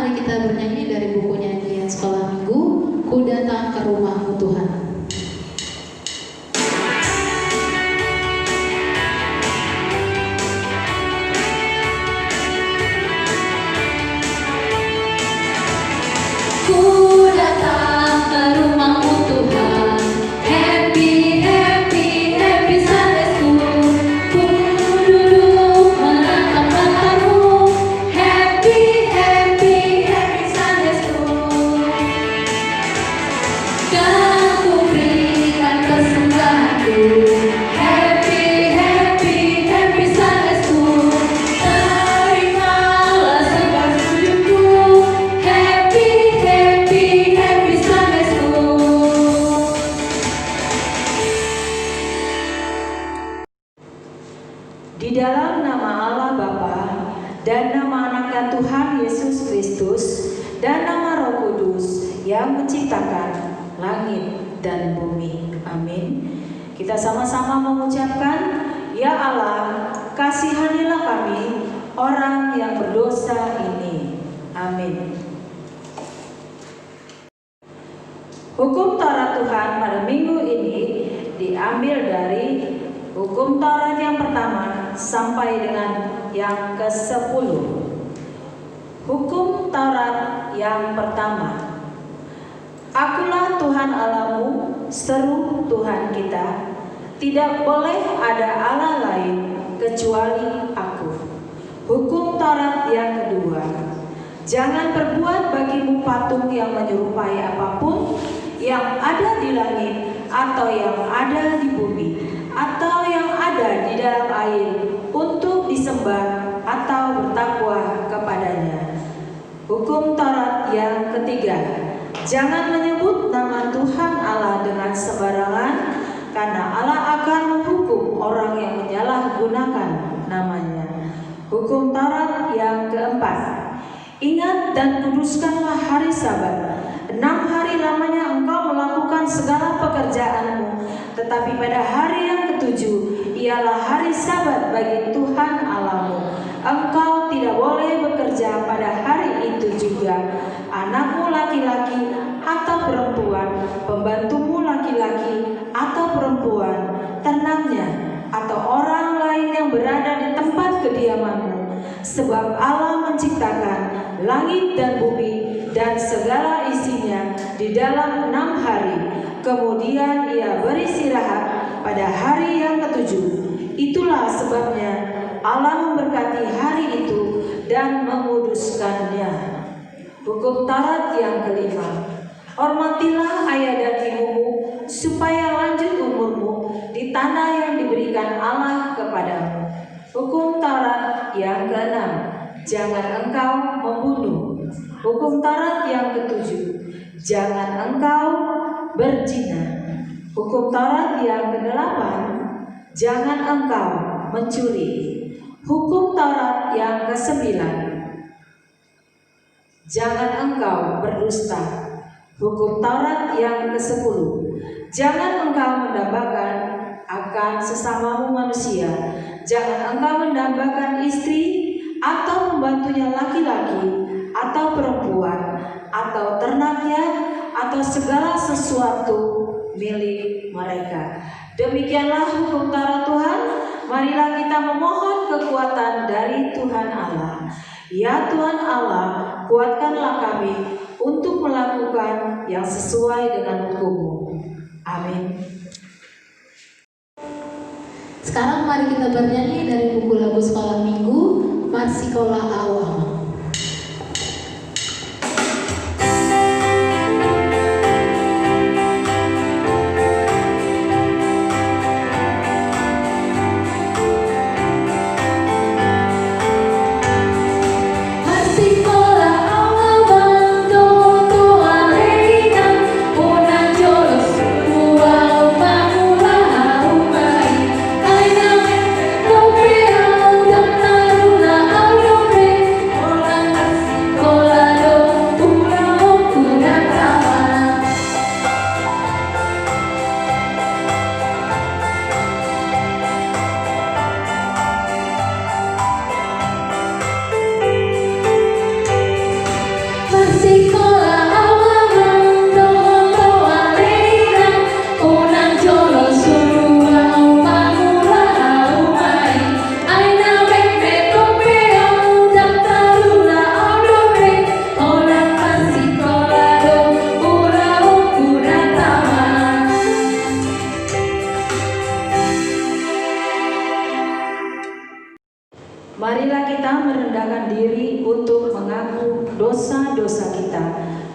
mari kita bernyanyi dari buku nyanyian sekolah minggu, Ku Datang ke Rumahmu Tuhan. Ku datang ke rumahmu Tuhan, happy, happy, happy Sunday school. Ku duduk menatap matamu, happy, happy, happy Sunday school. Dan ku berikan persembahanku, happy, happy, happy Sunday school. Terimalah sembah sujudku, happy, happy, happy Sunday school. Di dalam nama Allah Bapa dan nama Anaknya Tuhan Yesus Kristus dan nama Roh Kudus yang menciptakan langit dan bumi. Amin. Kita sama-sama mengucapkan, Ya Allah, kasihanilah kami orang yang berdosa ini. Amin. Hukum Taurat Tuhan pada minggu ini diambil dari Hukum Taurat yang pertama sampai dengan yang ke-10. Hukum Taurat yang pertama. Akulah Tuhan Allahmu, seru Tuhan kita. Tidak boleh ada Allah lain kecuali Aku. Hukum Taurat yang kedua. Jangan berbuat bagimu patung yang menyerupai apapun yang ada di langit atau yang ada di bumi atau yang ada di dalam air untuk disembah atau bertakwa kepadanya. Hukum Taurat yang ketiga. Jangan menyebut nama Tuhan Allah dengan sembarangan, karena Allah akan menghukum orang yang menyalahgunakan namanya. Hukum Taurat yang keempat. Ingat dan kuduskanlah hari Sabat. 6 hari lamanya engkau melakukan segala pekerjaanmu, tetapi pada hari yang ketujuh ialah hari Sabat bagi Tuhan Allahmu. Engkau tidak boleh bekerja pada hari itu juga. Anakmu laki-laki atau perempuan, pembantumu laki-laki atau perempuan, ternaknya atau orang lain yang berada di tempat kediamanmu. Sebab Allah menciptakan langit dan bumi dan segala isinya di dalam 6 hari. Kemudian Ia beristirahat pada hari yang ketujuh. Itulah sebabnya Allah memberkati hari itu dan menguduskannya. Hukum Taurat yang kelima. Hormatilah ayah dan ibumu supaya lanjut umurmu di tanah yang diberikan Allah kepadamu. Hukum Taurat yang keenam. Jangan engkau membunuh. Hukum Taurat yang ketujuh. Jangan engkau berzina. Hukum Taurat yang kedelapan. Jangan engkau mencuri. Hukum Taurat yang kesembilan. Jangan engkau berdusta. Hukum Taurat yang ke-10. Jangan engkau mendambakan akan sesamamu manusia. Jangan engkau mendambakan istri atau membantunya laki-laki atau perempuan atau ternaknya atau segala sesuatu milik mereka. Demikianlah hukum Taurat Tuhan. Marilah kita memohon kekuatan dari Tuhan Allah. Ya Tuhan Allah, kuatkanlah kami untuk melakukan yang sesuai dengan hukum-Mu. Amin. Sekarang mari kita bernyanyi dari buku lagu sekolah minggu, Marsikolah Awam. Oh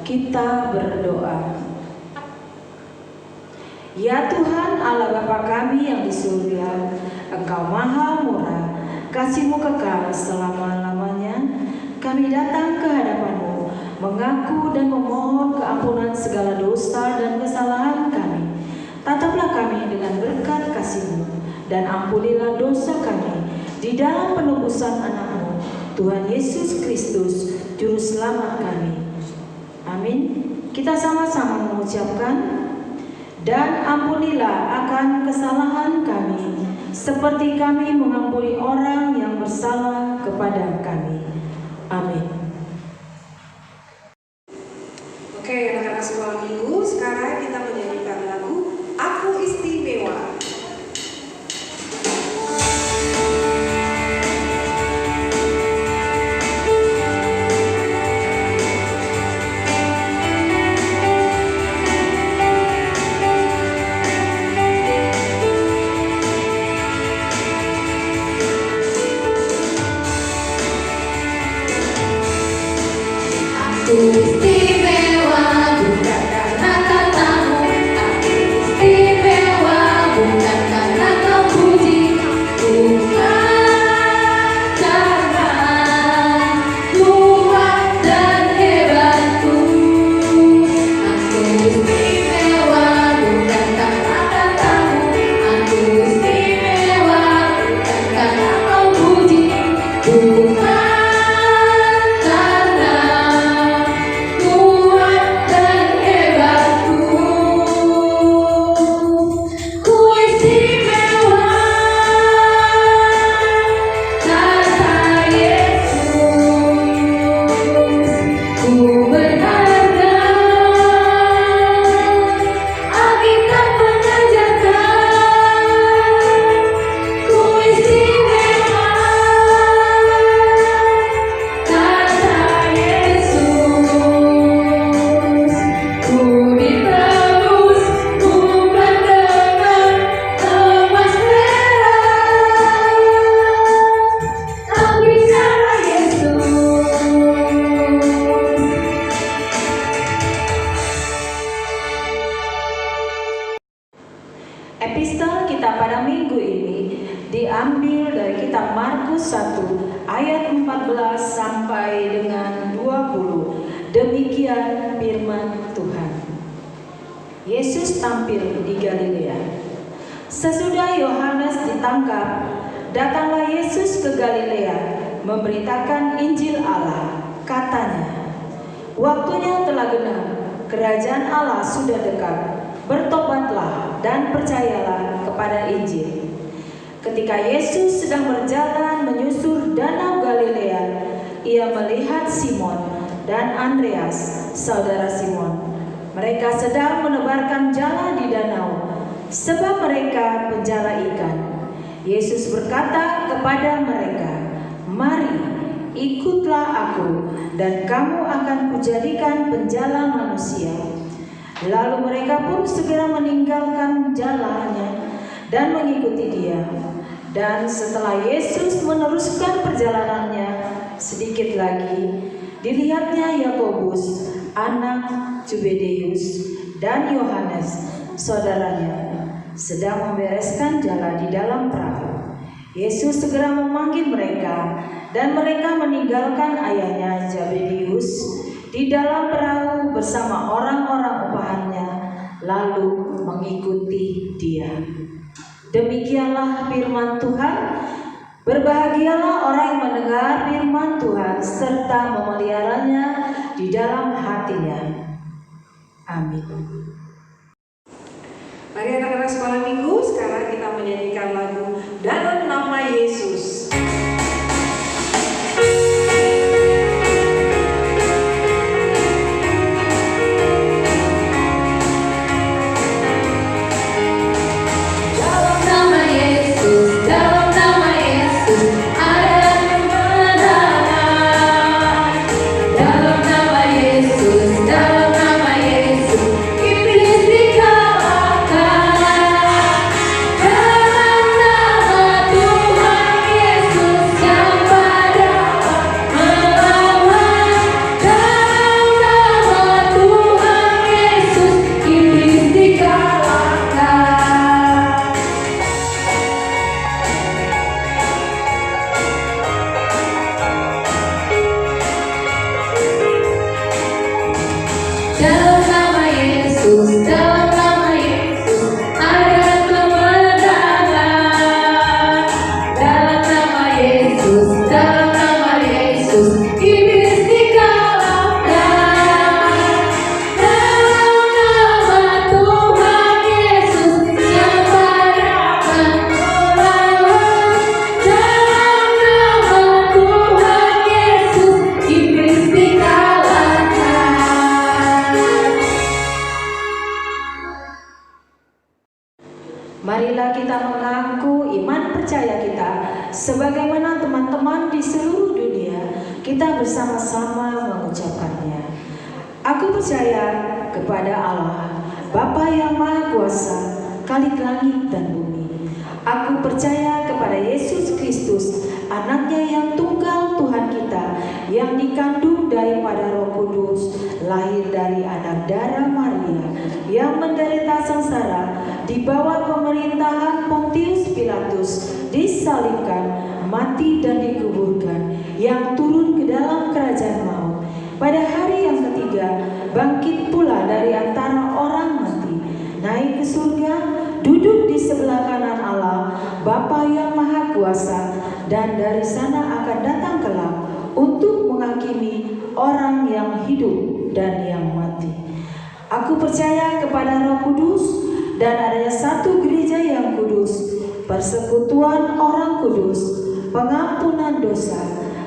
kita berdoa. Ya Tuhan Allah Bapa kami yang di surga, Engkau maha murah, kasih-Mu kekal selama-lamanya. Kami datang ke hadapan-Mu, mengaku dan memohon keampunan segala dosa dan kesalahan kami. Tataplah kami dengan berkat kasih-Mu, dan ampunilah dosa kami di dalam penebusan anak-Mu, Tuhan Yesus Kristus, Juru Selamat kami. Amin. Kita sama-sama mengucapkan, dan ampunilah akan kesalahan kami, seperti kami mengampuni orang yang bersalah kepada kami. Amin. Oke, anak-anak sekolah minggu, sekarang kita menyanyikan lagu Aku Istimewa. Aku istimewa bukan karena katamu, aku istimewa bukan karena kau puji, bukan karena kuat dan hebatku. Aku istimewa bukan karena katamu, aku istimewa bukan karena kau puji, bukan Epistel kita pada minggu ini diambil dari kitab Markus 1 ayat 14 sampai dengan 20. Demikian firman Tuhan. Yesus tampil di Galilea. Sesudah Yohanes ditangkap, datanglah Yesus ke Galilea memberitakan Injil Allah. Katanya, waktunya telah genap, kerajaan Allah sudah dekat. Bertobatlah dan percayalah kepada Injil. Ketika Yesus sedang berjalan menyusur danau Galilea, ia melihat Simon dan Andreas, saudara Simon. Mereka sedang menebarkan jala di danau, sebab mereka penjala ikan. Yesus berkata kepada mereka, "Mari, ikutlah aku, dan kamu akan kujadikan penjala manusia." Lalu mereka pun segera meninggalkan jalannya dan mengikuti dia. Dan setelah Yesus meneruskan perjalanannya sedikit lagi, dilihatnya Yakobus, anak Zebedeus, dan Yohanes, saudaranya, sedang membereskan jala di dalam perahu. Yesus segera memanggil mereka, dan mereka meninggalkan ayahnya Zebedeus di dalam perahu bersama orang-orang upahannya, lalu mengikuti dia. Demikianlah firman Tuhan. Berbahagialah orang yang mendengar firman Tuhan serta memeliharanya di dalam hatinya. Amin. Mari anak-anak sekolah minggu, sekarang kita menyanyikan lagu Dalam Nama Yesus. Dalam Dalam nama Yesus, dalam nama Yesus ada kemenangan. Dalam nama Yesus, dalam nama Yesus iblis dikalahkan. Dalam nama Tuhan Yesus yang pada melawan. Dalam nama Tuhan Yesus iblis dikalahkan. Marilah kita mengaku iman percaya kita sebagaimana teman-teman di seluruh dunia kita bersama-sama mengucapkannya. Aku percaya kepada Allah, Bapa yang Maha Kuasa, Khalik langit dan bumi. Aku percaya kepada Yesus Kristus, anaknya yang tunggal Tuhan kita, yang dikandung daripada Roh Kudus, lahir dari anak darah Maria, yang menderita sengsara di bawah pemerintahan Pontius Pilatus, disalibkan, mati dan dikuburkan, yang turun ke dalam kerajaan maut. Pada hari yang ketiga, bangkit pula dari antara orang mati, naik ke surga, duduk di sebelah kanan Allah, Bapa yang Maha Kuasa, dan dari sana akan datang kelak untuk menghakimi orang yang hidup dan yang mati. Aku percaya kepada Roh Kudus dan adanya satu gereja yang kudus, persekutuan orang kudus, pengampunan dosa,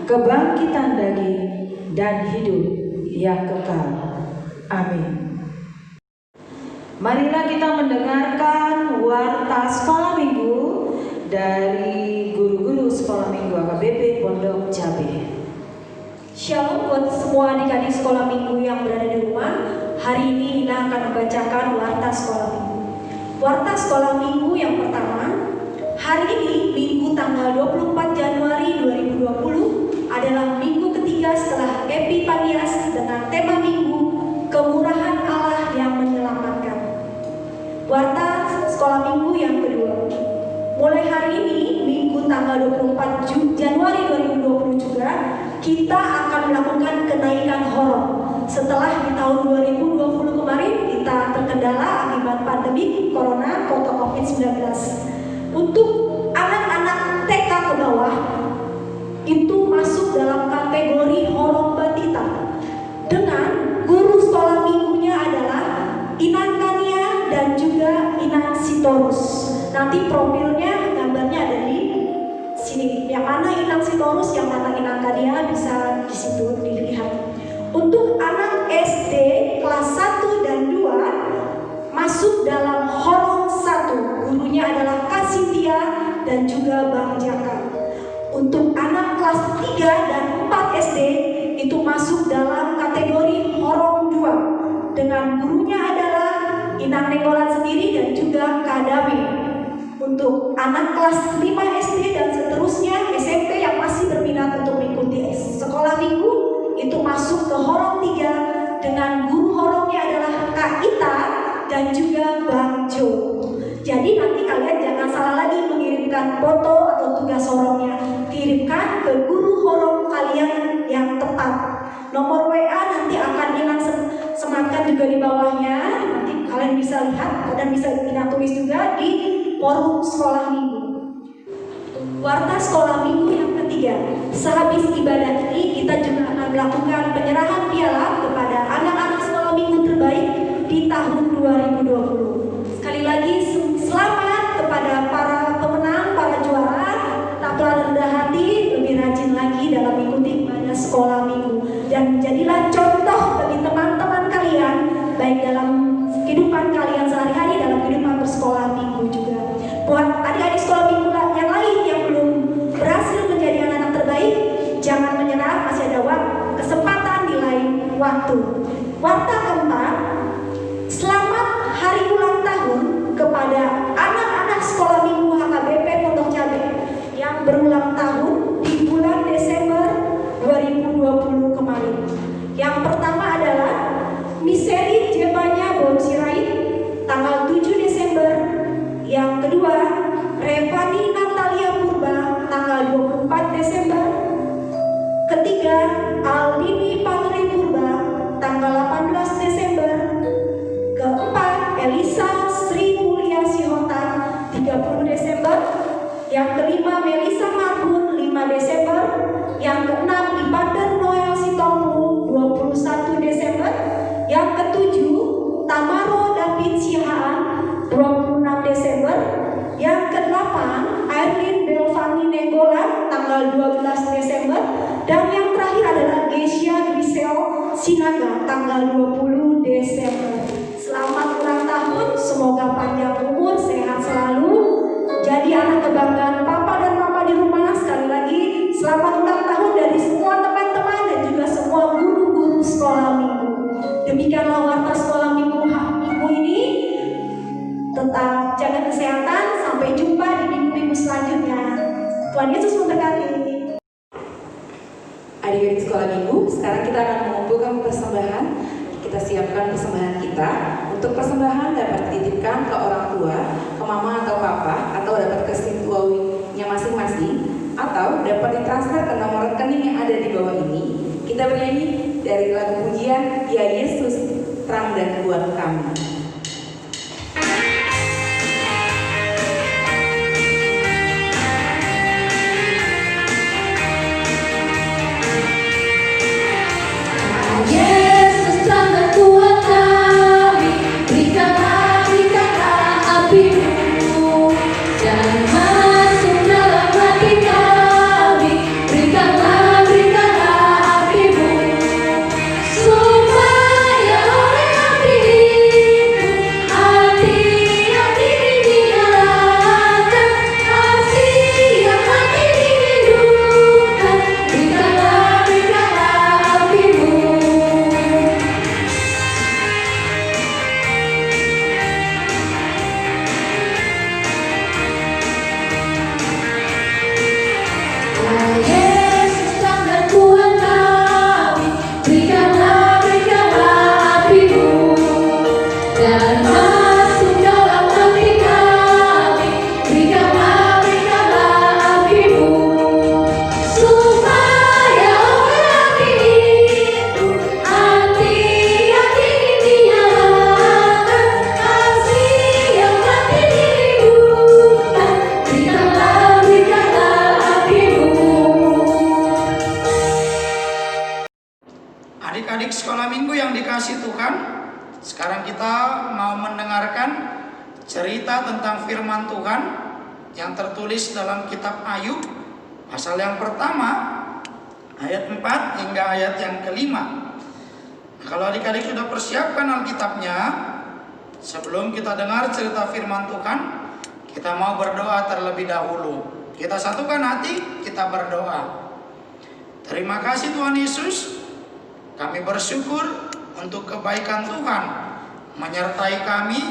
kebangkitan daging, dan hidup yang kekal. Amin. Marilah kita mendengarkan warta sekolah minggu dari guru-guru sekolah minggu AKBP Pondok Cabe. Shalom buat semua adik-adik sekolah minggu yang berada di rumah. Hari ini Ina akan membacakan warta sekolah minggu. Warta sekolah minggu yang pertama, hari ini Minggu tanggal 24 Januari 2020 adalah minggu ketiga setelah Epifanias dengan tema minggu Kemurahan Allah yang Menyelamatkan. Warta sekolah minggu yang kedua, mulai hari ini Minggu tanggal 24 Januari 2020 juga kita akan melakukan kenaikan horor. Setelah di tahun 2020 kemarin kita terkendala akibat pandemi Corona atau COVID-19. Untuk anak-anak TK ke bawah itu masuk dalam kategori horor batita dengan guru sekolah minggunya adalah Inang Kania dan juga Inang Sitorus. Nanti profilnya, gambarnya ada di sini. Yang mana Inang Sitorus, yang mana Inang Kania bisa di situ dilihat. Untuk anak SD kelas 1 dan 2 masuk dalam horor 1. Gurunya adalah Kak Cynthia dan juga Bang Jaka. Untuk anak kelas 3 dan 4 SD itu masuk dalam kategori horor 2 dengan gurunya adalah Inang Nenggolan sendiri dan juga Kak Dawi. Untuk anak kelas 5 SD dan seterusnya SMP yang masih berminat untuk mengikuti sekolah minggu itu masuk ke horor 3 dengan guru horornya adalah Kak Ita dan juga Bang Jo. Jadi nanti kalian jangan salah lagi mengirimkan foto atau tugas horornya, kirimkan ke guru horor kalian yang tepat. Nomor WA nanti akan Inang sematkan juga di bawahnya. Nanti kalian bisa lihat dan bisa Inang tulis juga di forum sekolah minggu. Warta sekolah minggu yang ketiga, sehabis ibadah ini kita juga akan melakukan penyerahan piala kepada anak-anak sekolah minggu terbaik di tahun 2020. Sekali lagi selamat kepada para pemenang, para juara. Tetaplah rendah hati, lebih rajin lagi dalam mengikuti ibadah sekolah minggu dan jadilah contoh bagi teman-teman kalian baik dalam kehidupan kalian sehari-hari, dalam kehidupan bersekolah minggu juga. Buat adik-adik sekolah minggu yang lain yang belum berhasil menjadi anak-anak terbaik, jangan menyerah, masih ada kesempatan di lain waktu. Warta keempat, selamat hari ulang tahun kepada anak-anak sekolah minggu HKBP Pondok Cabe yang berulang tahun di bulan Desember 2020 kemarin. Yang pertama adalah Miseri Jebanya Bonsirait tanggal 7 Desember. Yang kedua, Revani Natalia Purba tanggal 24 Desember. Ketiga, Aldini Patri Purba tanggal 18 Desember. Sinaga tanggal 20 Desember. Selamat ulang tahun, semoga panjang umur, sehat selalu, jadi anak kebanggaan papa dan mama di rumah. Sekali lagi, selamat ulang tahun dari semua teman-teman dan juga semua guru-guru sekolah minggu. Demikianlah warta sekolah minggu ini. Tetap jaga kesehatan, sampai jumpa di minggu-minggu selanjutnya. Tuhan Yesus memberkati. Adik-adik sekolah minggu, sekarang kita akan mengumpulkan persembahan. Kita siapkan persembahan kita. Untuk persembahan dapat dititipkan ke orang tua, ke mama atau papa, atau dapat ke situasinya masing-masing, atau dapat ditransfer ke nomor rekening yang ada di bawah ini. Kita bernyanyi dari lagu pujian Ya Yesus, Terang dan Kuat Kami. Yesus terang dan kuat kami, berikanlah api-Mu dan masuk dalam hati kami, berikanlah api-Mu supaya oleh api itu hati yang ingin dinyalakan, kasih yang hati dihidupkan, berikanlah api-Mu. Yesus terang dan kuat kami, berikanlah api-Mu dan masuk dalam hati kami, berikanlah api-Mu supaya oleh api itu hati yang ingin dinyalakan, kasih yang hati dihidupkan, berikanlah api-Mu. Adik-adik sekolah minggu yang dikasih Tuhan, sekarang kita mau mendengarkan cerita tentang firman Tuhan yang tertulis dalam kitab Ayub, pasal yang pertama, ayat 4 hingga ayat yang kelima. Kalau adik-adik sudah persiapkan Alkitabnya, sebelum kita dengar cerita firman Tuhan, kita mau berdoa terlebih dahulu. Kita satukan hati, kita berdoa. Terima kasih Tuhan Yesus, kami bersyukur untuk kebaikan Tuhan menyertai kami,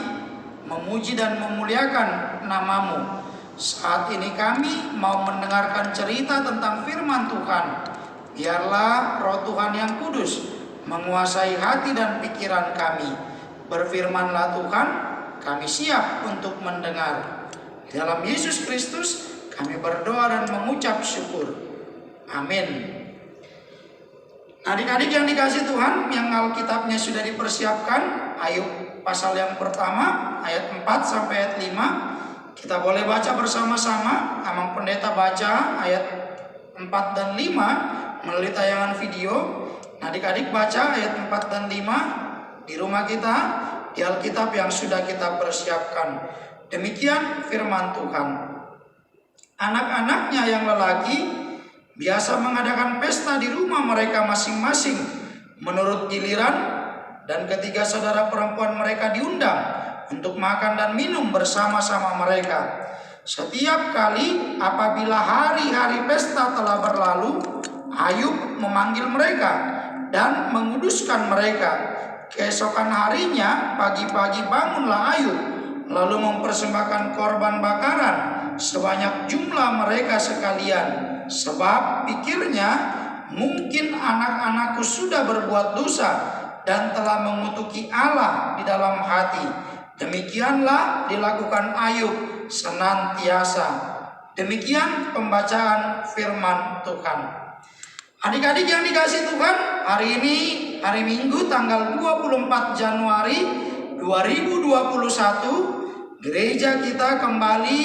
memuji dan memuliakan nama-Mu. Saat ini kami mau mendengarkan cerita tentang firman Tuhan. Biarlah Roh Tuhan yang kudus menguasai hati dan pikiran kami. Berfirmanlah Tuhan, kami siap untuk mendengar. Dalam Yesus Kristus kami berdoa dan mengucap syukur. Amin. Adik-adik yang dikasih Tuhan, yang Alkitabnya sudah dipersiapkan, Ayub pasal yang pertama ayat 4 sampai ayat 5. Kita boleh baca bersama-sama. Amang Pendeta baca ayat 4 dan 5 melalui tayangan video. Adik-adik baca ayat 4 dan 5 di rumah kita, di Alkitab yang sudah kita persiapkan. Demikian firman Tuhan. Anak-anaknya yang lelaki biasa mengadakan pesta di rumah mereka masing-masing menurut giliran, dan ketiga saudara perempuan mereka diundang untuk makan dan minum bersama-sama mereka. Setiap kali apabila hari-hari pesta telah berlalu, Ayub memanggil mereka dan menguduskan mereka. Keesokan harinya pagi-pagi bangunlah Ayub, lalu mempersembahkan korban bakaran sebanyak jumlah mereka sekalian. Sebab pikirnya, mungkin anak-anakku sudah berbuat dosa dan telah mengutuki Allah di dalam hati. Demikianlah dilakukan Ayub senantiasa. Demikian pembacaan firman Tuhan. Adik-adik yang dikasih Tuhan, hari ini hari Minggu tanggal 24 Januari 2021, gereja kita kembali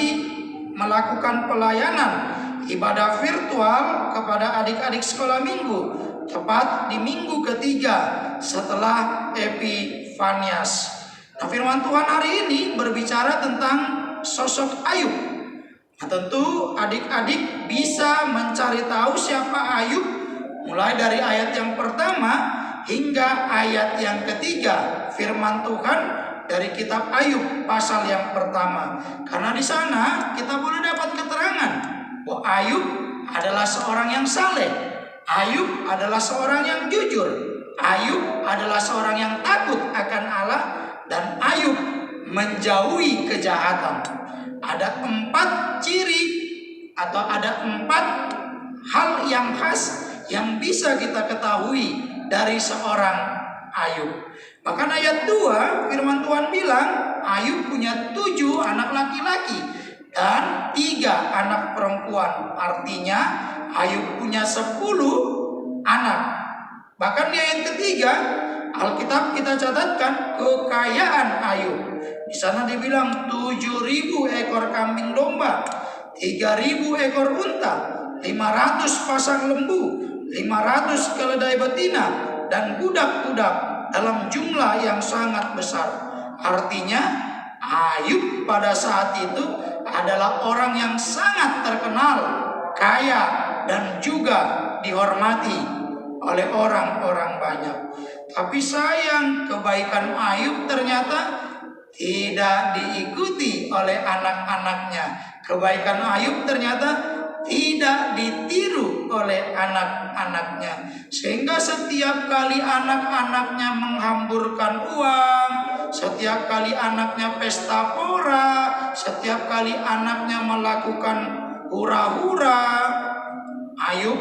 melakukan pelayanan ibadah virtual kepada adik-adik sekolah minggu, tepat di minggu ketiga setelah Epifanias. Nah, firman Tuhan hari ini berbicara tentang sosok Ayub. Nah, tentu adik-adik bisa mencari tahu siapa Ayub mulai dari ayat yang pertama hingga ayat yang ketiga firman Tuhan dari kitab Ayub pasal yang pertama. Karena di sana kita boleh dapat keterangan bahwa Ayub adalah seorang yang saleh, Ayub adalah seorang yang jujur, Ayub adalah seorang yang takut akan Allah, dan Ayub menjauhi kejahatan. Ada 4 ciri atau ada 4 hal yang khas yang bisa kita ketahui dari seorang Ayub. Bahkan ayat 2 firman Tuhan bilang Ayub punya 7 anak laki-laki dan 3 anak perempuan. Artinya Ayub punya 10 anak. Bahkan di ayat ketiga Alkitab kita catatkan kekayaan Ayub. Di sana dibilang 7.000 ekor kambing domba, 3.000 ekor unta, 500 pasang lembu, 500 keledai betina, dan budak-budak dalam jumlah yang sangat besar. Artinya Ayub pada saat itu adalah orang yang sangat terkenal, kaya, dan juga dihormati oleh orang-orang banyak. Tapi sayang, kebaikan Ayub ternyata tidak diikuti oleh anak-anaknya. Kebaikan Ayub ternyata tidak ditiru oleh anak-anaknya. Sehingga setiap kali anak-anaknya menghamburkan uang, setiap kali anaknya pesta pora, setiap kali anaknya melakukan hura-hura, Ayub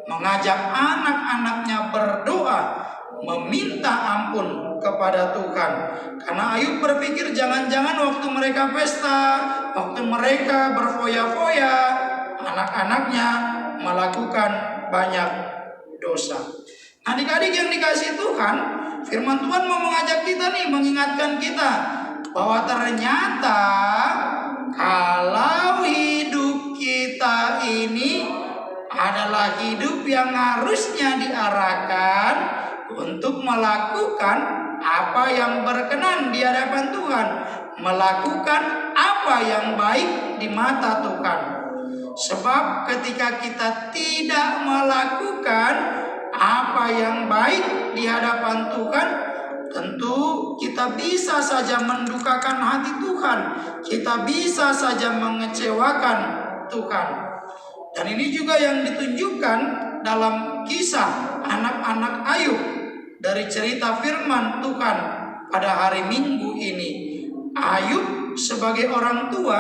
mengajak anak-anaknya berdoa, meminta ampun kepada Tuhan. Karena Ayub berpikir jangan-jangan waktu mereka pesta, waktu mereka berfoya-foya, anak-anaknya melakukan banyak dosa. Adik-adik yang dikasihi Tuhan, firman Tuhan mau mengajak kita nih, mengingatkan kita bahwa ternyata kalau hidup kita ini adalah hidup yang harusnya diarahkan untuk melakukan apa yang berkenan di hadapan Tuhan, melakukan apa yang baik di mata Tuhan. Sebab ketika kita tidak melakukan apa yang baik di hadapan Tuhan, tentu kita bisa saja mendukakan hati Tuhan, kita bisa saja mengecewakan Tuhan. Dan ini juga yang ditunjukkan dalam kisah anak-anak Ayub dari cerita firman Tuhan pada hari Minggu ini. Ayub sebagai orang tua,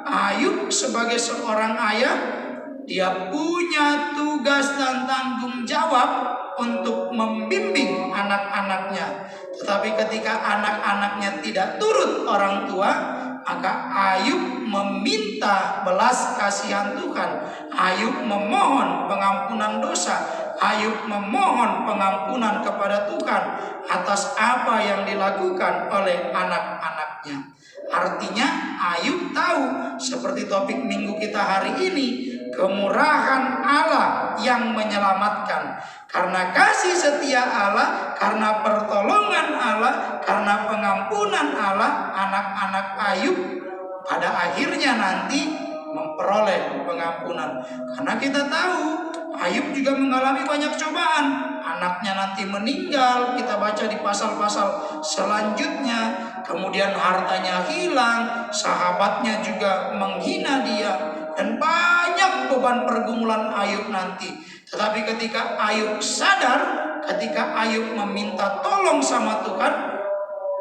Ayub sebagai seorang ayah, dia punya tugas dan tanggung jawab untuk membimbing anak-anaknya. Tetapi ketika anak-anaknya tidak turut orang tua, maka Ayub meminta belas kasihan Tuhan. Ayub memohon pengampunan dosa. Ayub memohon pengampunan kepada Tuhan atas apa yang dilakukan oleh anak-anaknya. Artinya Ayub tahu, seperti topik minggu kita hari ini, kemurahan Allah yang menyelamatkan. Karena kasih setia Allah, karena pertolongan Allah, karena pengampunan Allah, anak-anak Ayub pada akhirnya nanti memperoleh pengampunan. Karena kita tahu Ayub juga mengalami banyak cobaan. Anaknya nanti meninggal, kita baca di pasal-pasal selanjutnya. Kemudian hartanya hilang, sahabatnya juga menghina dia, dan banyak beban pergumulan Ayub nanti. Tetapi ketika Ayub sadar, ketika Ayub meminta tolong sama Tuhan,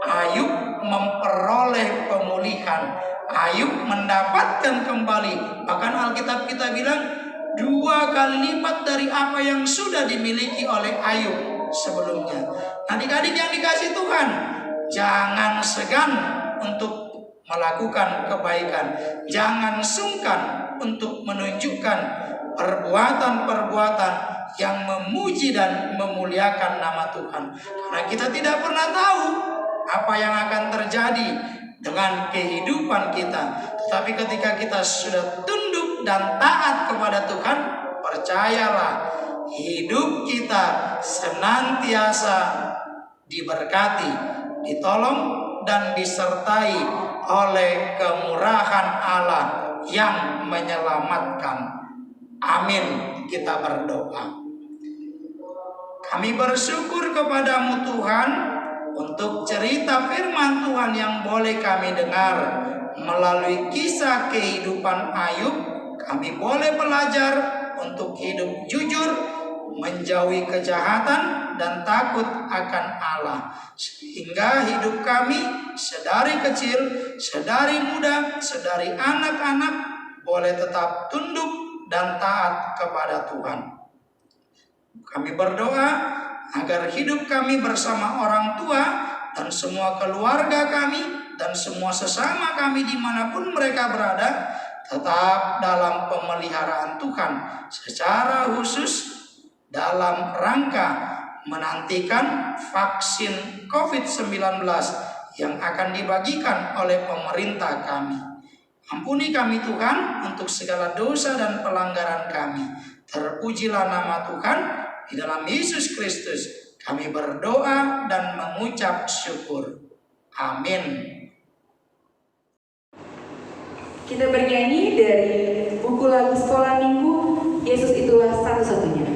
Ayub memperoleh pemulihan. Ayub mendapatkan kembali. Bahkan Alkitab kita bilang 2 kali lipat dari apa yang sudah dimiliki oleh Ayub sebelumnya. Adik-adik yang dikasihi Tuhan, jangan segan untuk melakukan kebaikan. Jangan sungkan untuk menunjukkan perbuatan-perbuatan yang memuji dan memuliakan nama Tuhan. Karena kita tidak pernah tahu apa yang akan terjadi dengan kehidupan kita. Tetapi ketika kita sudah tunduk dan taat kepada Tuhan, percayalah, hidup kita senantiasa diberkati, ditolong, dan disertai oleh kemurahan Allah yang menyelamatkan. Amin. Kita berdoa. Kami bersyukur kepadamu Tuhan untuk cerita firman Tuhan yang boleh kami dengar. Melalui kisah kehidupan Ayub, kami boleh belajar untuk hidup jujur, menjauhi kejahatan dan takut akan Allah. Sehingga hidup kami sedari kecil, sedari muda, sedari anak-anak boleh tetap tunduk dan taat kepada Tuhan. Kami berdoa agar hidup kami bersama orang tua dan semua keluarga kami dan semua sesama kami dimanapun mereka berada tetap dalam pemeliharaan Tuhan, secara khusus dalam rangka menantikan vaksin COVID-19 yang akan dibagikan oleh pemerintah kami. Ampuni kami Tuhan untuk segala dosa dan pelanggaran kami. Terpujilah nama Tuhan. Di dalam Yesus Kristus kami berdoa dan mengucap syukur. Amin. Kita bernyanyi dari buku lagu sekolah minggu, Yesus itulah satu-satunya.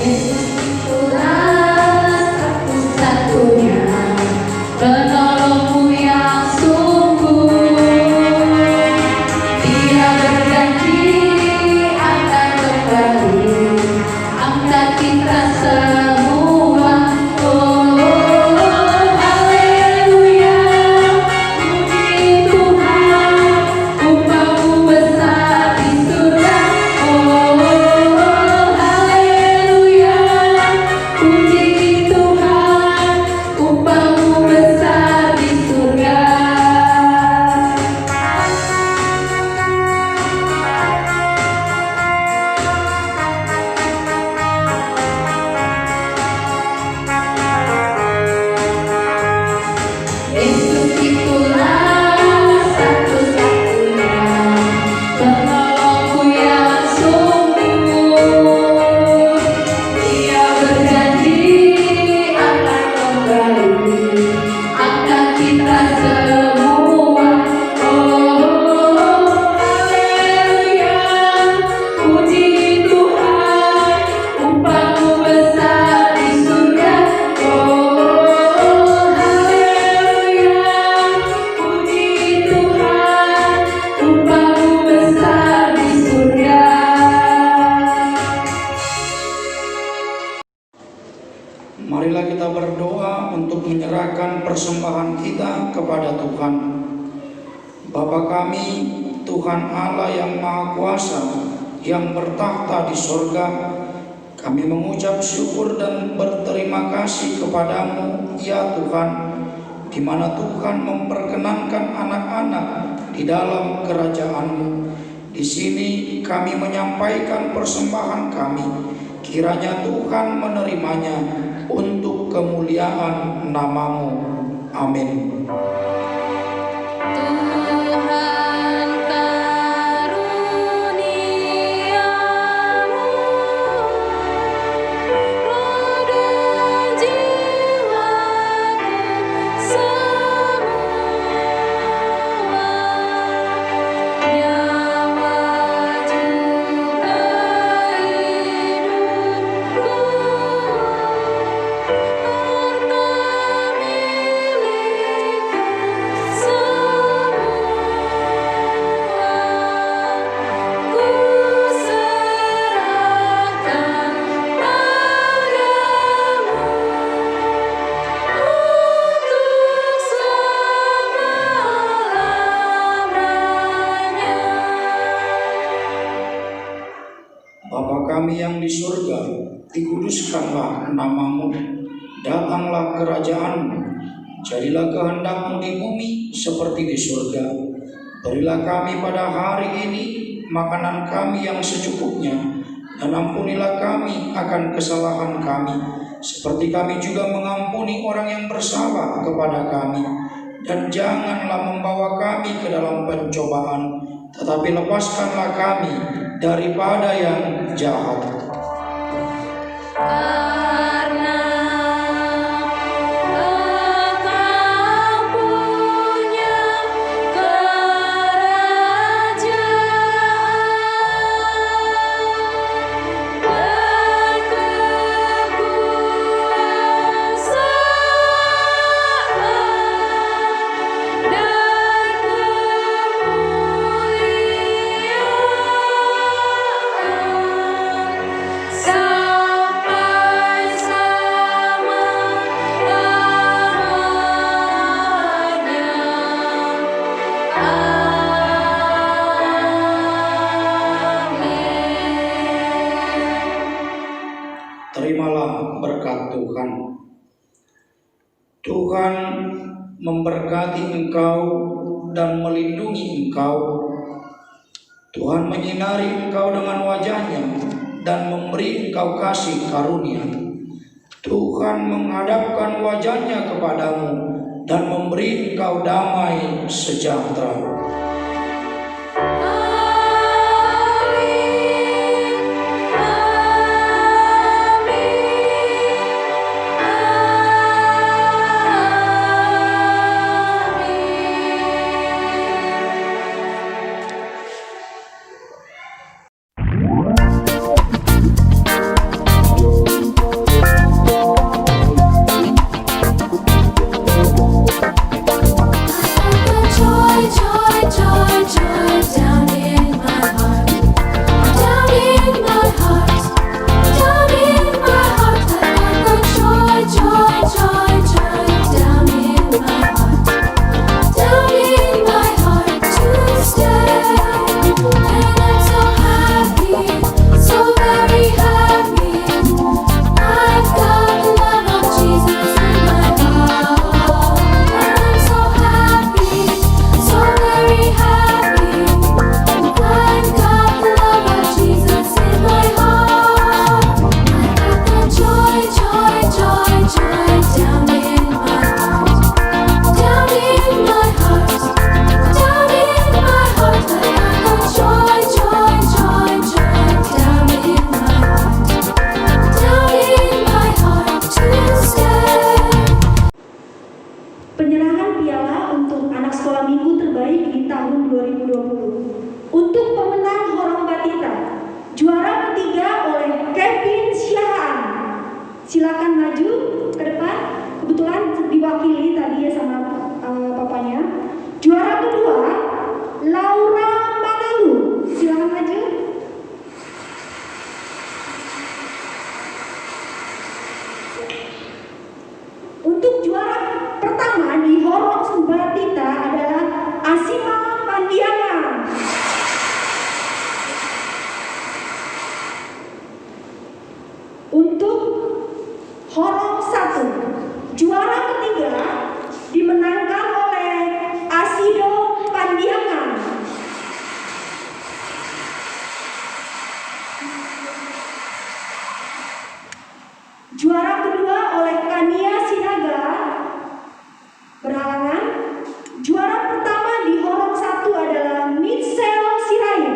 Yesus itulah satu-satunya penolongmu yang sungguh. Dia berjanji akan kembali angkat kita semua. Oh, haleluya, puji Tuhan, upahmu besar di surga. Oh, haleluya, puji Tuhan, upahmu besar di surga. Yesus itulah satu-satunya penolongku yang sungguh. Dia berjanji akan kembali angkat kita semua. Oh, haleluya, puji Tuhan, upahmu besar di surga. Oh, haleluya, puji Tuhan, upahmu besar di surga. Marilah kita berdoa untuk menyerahkan persembahan kita kepada Tuhan. Bapa kami, Tuhan Allah yang Maha Kuasa, yang bertahta di sorga, kami mengucap syukur dan berterima kasih kepadamu, ya Tuhan, di mana Tuhan memperkenankan anak-anak di dalam kerajaan-Mu. Di sini kami menyampaikan persembahan kami, kiranya Tuhan menerimanya untuk kemuliaan nama-Mu. Amin. Tuhan karuniamu, roh dan jiwaku semua, nyawa juga hidupku, harta milikku semua, ku serahkan padamu untuk selama-lamanya. Bapa kami yang di surga, dikuduskanlah nama-Mu, datanglah kerajaan-Mu, jadilah kehendak-Mu di bumi seperti di surga. Berilah kami pada hari ini makanan kami yang secukupnya, dan ampunilah kami akan kesalahan kami, seperti kami juga mengampuni orang yang bersalah kepada kami. Dan janganlah membawa kami ke dalam pencobaan, tetapi lepaskanlah kami daripada yang jahat. Tuhan memberkati engkau dan melindungi engkau. Tuhan menyinari engkau dengan wajah-Nya dan memberi engkau kasih karunia. Tuhan menghadapkan wajah-Nya kepadamu dan memberi engkau damai sejahtera. Penyerahan piala untuk anak sekolah minggu terbaik di tahun 2020. Untuk pemenang Horong Batita, juara ketiga oleh Kevin Syahaan. Silakan maju ke depan. Kebetulan diwakili tadi ya sama papanya. Juara kedua, Laura Manalu. Silakan maju. Untuk juara pertama di Horong Batita adalah Asima Pandiana. Untuk Horong 1, juara ketiga dimenangkan oleh Asido Pandiana. Juara kedua oleh Kania Sinaga. Berhalangan. Juara pertama di Horong 1 adalah Mitchell Sirait.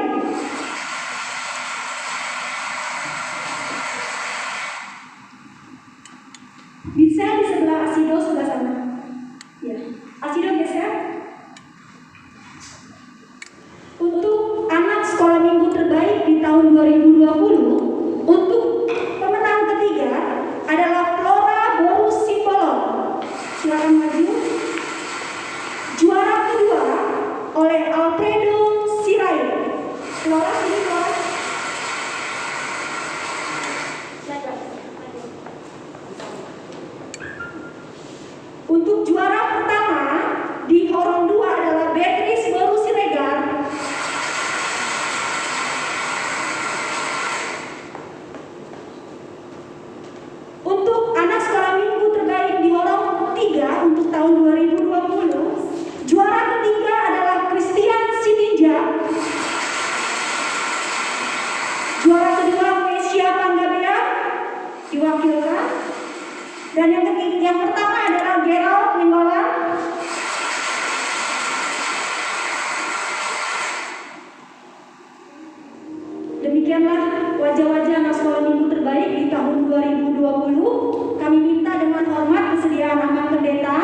Mitchell di sebelah Asido, sebelah sana. Ya. Asido geser. Untuk anak sekolah minggu terbaik di tahun 2020, untuk pemenang ketiga adalah Flora Borus Simbolon. Silakan maju. Juara kedua oleh Alfredo Sirait. Flora, sini Flora. Untuk juara pertama di Horong 2 adalah Beatrice Borus Siregar. Untuk anak sekolah minggu terbaik di Horong 3 untuk tahun 2020, juara ketiga adalah Christian Sitinja. Juara kedua Mesia Panggabea diwakilkan. Dan yang pertama adalah Gerald Minggola. Demikianlah wajah-wajah anak sekolah minggu terbaik di tahun 2020. Kami minta dengan hormat kesediaan Amat Pendeta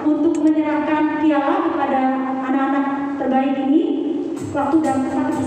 untuk menyerahkan piala kepada anak-anak terbaik ini. Waktu dan tempat